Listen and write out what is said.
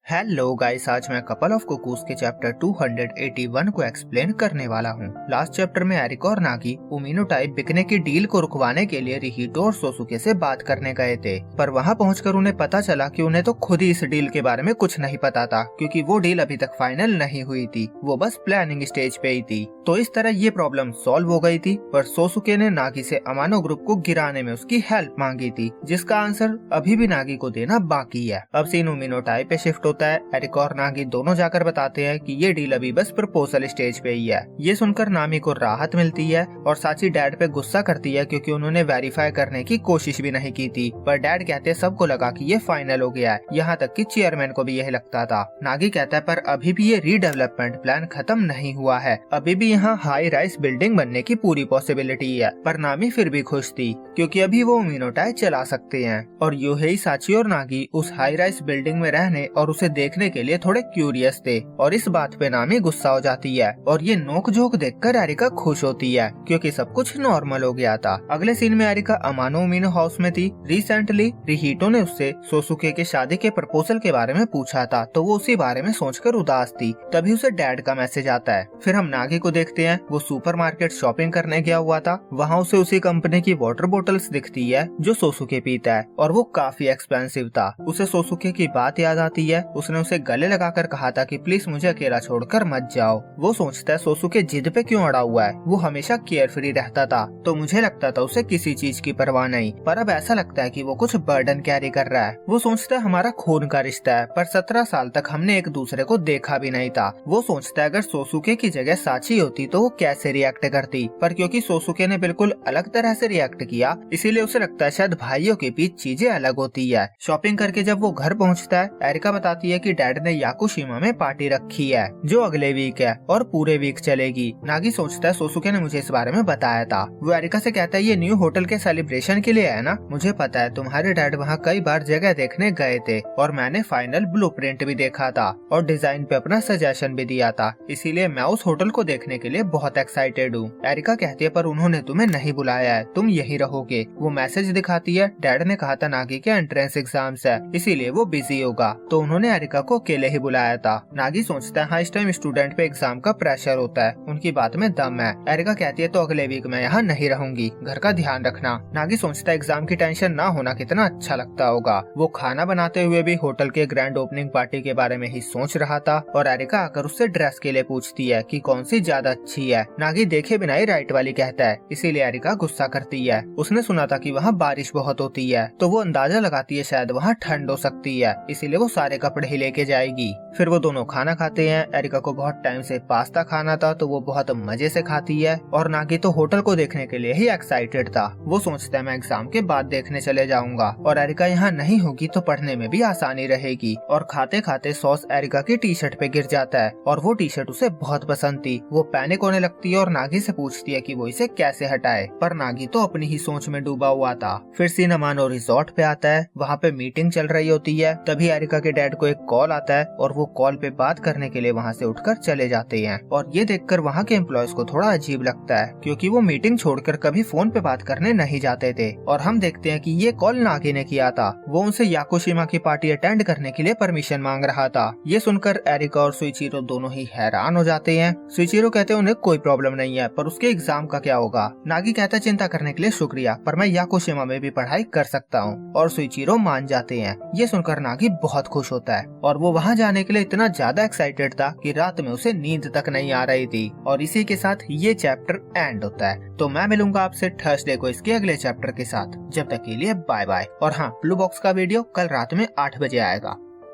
Hello guys, आज मैं couple of cuckoos के चैप्टर 281 को एक्सप्लेन करने वाला हूँ। लास्ट चैप्टर में एरिका और नागी उमिनो टाइप बिकने की डील को रुकवाने के लिए रिहितो और सोसुके से बात करने गए थे, पर वहाँ पहुंचकर उन्हें पता चला कि उन्हें तो खुद ही इस डील के बारे में कुछ नहीं पता था, क्योंकि वो डील अभी तक फाइनल नहीं हुई थी, वो बस प्लानिंग स्टेज पे ही थी। तो इस तरह ये प्रॉब्लम सॉल्व हो गई थी, पर सोसुके ने नागी से अमानो ग्रुप को गिराने में उसकी हेल्प मांगी थी, जिसका आंसर अभी भी नागी को देना बाकी है। अब सीन उमिनो टाइप पे शिफ्ट होता है। एरिका और नागी दोनों जाकर बताते हैं कि ये डील अभी बस प्रपोजल स्टेज पे ही है। ये सुनकर नामी को राहत मिलती है और साची डैड पे गुस्सा करती है, क्योंकि उन्होंने वेरीफाई करने की कोशिश भी नहीं की थी, पर डैड कहते हैं सबको लगा कि ये फाइनल हो गया है, यहाँ तक कि चेयरमैन को भी यही लगता था। नागी कहता है पर अभी भी ये रीडेवलपमेंट प्लान खत्म नहीं हुआ है, अभी भी यहाँ हाई राइज बिल्डिंग बनने की पूरी पॉसिबिलिटी है। पर नामी फिर भी खुश थी, क्योंकि अभी वो उमिनो टाइप चला सकते हैं। और यूहेई, साची और नागी उस हाई राइज बिल्डिंग में रहने और उसे देखने के लिए थोड़े क्यूरियस थे, और इस बात पे नामी गुस्सा हो जाती है। और ये नोक-झोंक देखकर एरिका खुश होती है, क्योंकि सब कुछ नॉर्मल हो गया था। अगले सीन में एरिका अमानो उमिनो हाउस में थी। रिसेंटली रिहितो ने उससे सोसुके के शादी के प्रपोजल के बारे में पूछा था, तो वो उसी बारे में सोचकर उदास थी। तभी उसे डैड का मैसेज आता है। फिर हम नागी को देखते हैं, वो सुपरमार्केट शॉपिंग करने गया हुआ था। वहाँ उसे उसी कंपनी की वाटर बोटल्स दिखती है जो सोसुके पीता है, और वो काफी एक्सपेंसिव था। उसे सोसुके की बात याद आती है। उसने उसे गले लगाकर कहा था कि प्लीज मुझे अकेला छोड़कर मत जाओ। वो सोचता है सोसुके जिद पे क्यों अड़ा हुआ है, वो हमेशा केयर फ्री रहता था, तो मुझे लगता था उसे किसी चीज की परवाह नहीं, पर अब ऐसा लगता है कि वो कुछ बर्डन कैरी कर रहा है। वो सोचता है हमारा खून का रिश्ता है, पर 17 साल तक हमने एक दूसरे को देखा भी नहीं था। वो सोचता है अगर सोसुके की जगह साची होती तो वो कैसे रिएक्ट करती, पर क्योंकि सोसुके ने बिल्कुल अलग तरह से रिएक्ट किया, इसीलिए उसे लगता है शायद भाइयों के बीच चीजें अलग होती है। शॉपिंग करके जब वो घर पहुँचता है, एरिका बताती है कि डैड ने याकुशिमा में पार्टी रखी है, जो अगले वीक है और पूरे वीक चलेगी। नागी सोचता है सोसुके ने मुझे इस बारे में बताया था। वो एरिका से कहता है ये न्यू होटल के सेलिब्रेशन के लिए है ना, मुझे पता है तुम्हारे डैड वहाँ कई बार जगह देखने गए थे, और मैंने फाइनल ब्लूप्रिंट भी देखा था और डिजाइन पे अपना सजेशन भी दिया था, इसीलिए मैं उस होटल को देखने के लिए बहुत एक्साइटेड हूँ। एरिका कहती है पर उन्होंने तुम्हें नहीं बुलाया है, तुम यही रहोगे। वो मैसेज दिखाती है, डैड ने कहा था नागी के एंट्रेंस एग्जाम्स है, इसीलिए वो बिजी होगा, तो उन्होंने एरिका को अकेले ही बुलाया था। नागी सोचता है हाँ इस टाइम स्टूडेंट पे एग्जाम का प्रेशर होता है, उनकी बात में दम है। एरिका कहती है तो अगले वीक मैं यहाँ नहीं रहूंगी, घर का ध्यान रखना। नागी सोचता है एग्जाम की टेंशन ना होना कितना अच्छा लगता होगा। वो खाना बनाते हुए भी होटल के ग्रैंड ओपनिंग पार्टी के बारे में ही सोच रहा था, और एरिका आकर उससे ड्रेस के लिए पूछती है कि कौन सी ज्यादा अच्छी है। नागी देखे बिना ही राइट वाली कहता है, इसीलिए एरिका गुस्सा करती है। उसने सुना था कि वहाँ बारिश बहुत होती है, तो वो अंदाजा लगाती है शायद वहाँ ठंड हो सकती है, इसीलिए वो सारे कपड़े ही लेके जाएगी। फिर वो दोनों खाना खाते हैं। एरिका को बहुत टाइम से पास्ता खाना था, तो वो बहुत मजे से खाती है, और नागी तो होटल को देखने के लिए ही एक्साइटेड था। वो सोचता है मैं एग्जाम के बाद देखने चले जाऊंगा, और एरिका यहाँ नहीं होगी तो पढ़ने में भी आसानी रहेगी। और खाते खाते सॉस एरिका की टी शर्ट पे गिर जाता है, और वो टी शर्ट उसे बहुत पसंद थी। वो पैनिक होने लगती है और नागी से पूछती है कि वो इसे कैसे हटाए, पर नागी तो अपनी ही सोच में डूबा हुआ था। फिर सीन अमानो रिजॉर्ट पे आता है। वहाँ पे मीटिंग चल रही होती है। तभी एरिका के डैड को एक कॉल आता है, और वो कॉल पे बात करने के लिए वहाँ से उठकर चले जाते हैं। और ये देखकर वहाँ के एम्प्लॉयज को थोड़ा अजीब लगता है, क्योंकि वो मीटिंग छोड़कर कभी फोन पे बात करने नहीं जाते थे। और हम देखते हैं कि ये कॉल नागी ने किया था। वो उनसे याकुशिमा की पार्टी अटेंड करने के लिए परमिशन मांग रहा था। ये सुनकर एरिका और सुइचिरो दोनों ही हैरान हो जाते हैं। सुइचिरो कहते हैं उन्हें कोई प्रॉब्लम नहीं है, पर उसके एग्जाम का क्या होगा। नागी कहता है चिंता करने के लिए शुक्रिया, पर मैं याकुशिमा में भी पढ़ाई कर सकता हूँ, और सुइचिरो मान जाते हैं। ये सुनकर नागी बहुत खुश होता है, और वो वहाँ जाने के लिए इतना ज्यादा एक्साइटेड था कि रात में उसे नींद तक नहीं आ रही थी। और इसी के साथ ये चैप्टर एंड होता है। तो मैं मिलूंगा आपसे थर्सडे को इसके अगले चैप्टर के साथ। जब तक के लिए बाय बाय। और हाँ, ब्लू बॉक्स का वीडियो कल रात में 8 बजे आएगा।